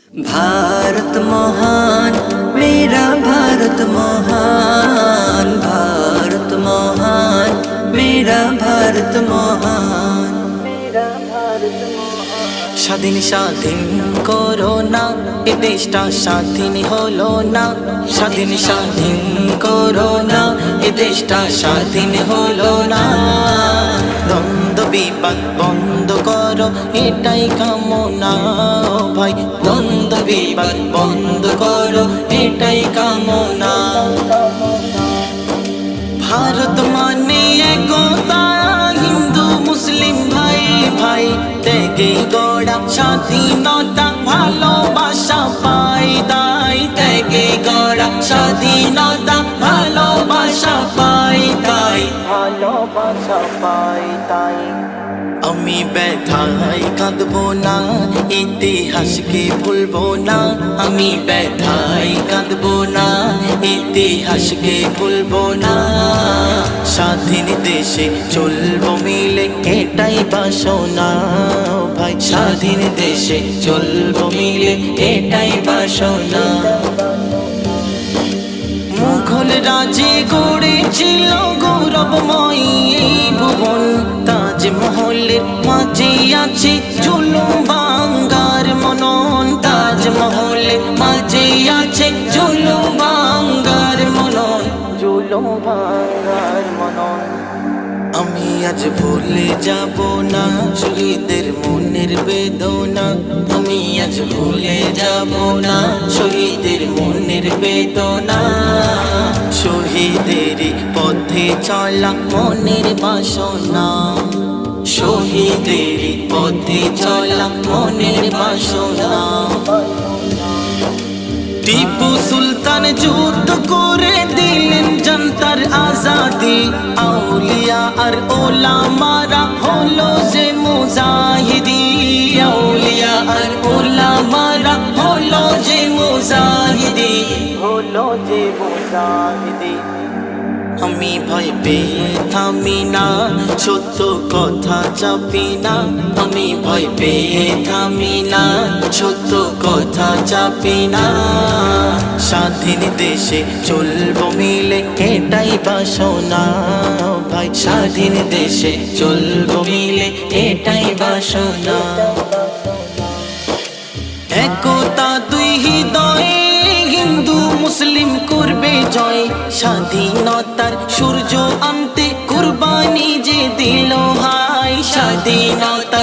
भारत महान मेरा भारत महान, भारत महान मेरा भारत महान, मेरा भारत महान। স্বাধীন স্বাধীন করোনা এ দেশটা স্বাধীন হলো না, স্বাধীন স্বাধীন করোনা এ দেশটা স্বাধীন হলো না। দ্বন্দ্ব বিবাদ বন্ধ করো এটাই কামনা ভাই, দ্বন্দ্ব বিবাদ বন্ধ করো এটাই কামনা। ভারত মানে একতা, হিন্দু মুসলিম ভাই ভাই, ত্যাগে গড়া স্বাধীনতা ভালোবাসা পাই তাই, ত্যাগে গড়া স্বাধীনতা ভালোবাসা পাই তাই, ভালোবাসা পাই তাই। আমি ব্যথায় কাঁদবো না, ইতিহাসকে ভুলবো না, আমি ব্যথায় কাঁদবো না, ইতিহাসকে ভুলবো না। স্বাধীন দেশে চলবো মিলে এটাই বাসনা ভাই, স্বাধীন দেশে চলবো মিলে এটাই বাসনা। মুঘল রাজে গড়েছিল গৌরবময় এই ভুবন, তাজমহলের মাঝে আছে জুলুম ভাঙ্গার মনন, তাজমহলের মাঝে আছে জুলুম ভাঙ্গার মনন, জুলুম ভাঙ্গার মনন। আমি আজ ভুলে যাব না শহীদের মনের বেদনা, আমি আজ ভুলে যাব না শহীদের মনের বেদনা। শহীদের পথে চলা মনের বাসনা, শহীদের পথে চলা মনের বাসনা। টিপু সুলতান যুদ্ধ করে দিলেন জনতার আজাদি, আউলিয়া আর ওলামারা হলো যে মুজাহিদি, আউলিয়া আর ওলামারা হলো যে মুজাহিদি, হলো যে মুজাহিদি। আমি ভয় পেয়ে থামি না, সত্য কথা চাপি না, আমি ভয় পেয়ে থামি না, সত্য কথা চাপি না। স্বাধীন দেশে চলবো মিলে এটাই বাসনা ভাই, স্বাধীন দেশে চলবো মিলে এটাই বাসনা। একতা দুই হৃদয়ে হিন্দু মুসলিম করবে জয়, স্বাধীনতার সূর্য আনতে কুরবানি যে দিল হায়, স্বাধীনতা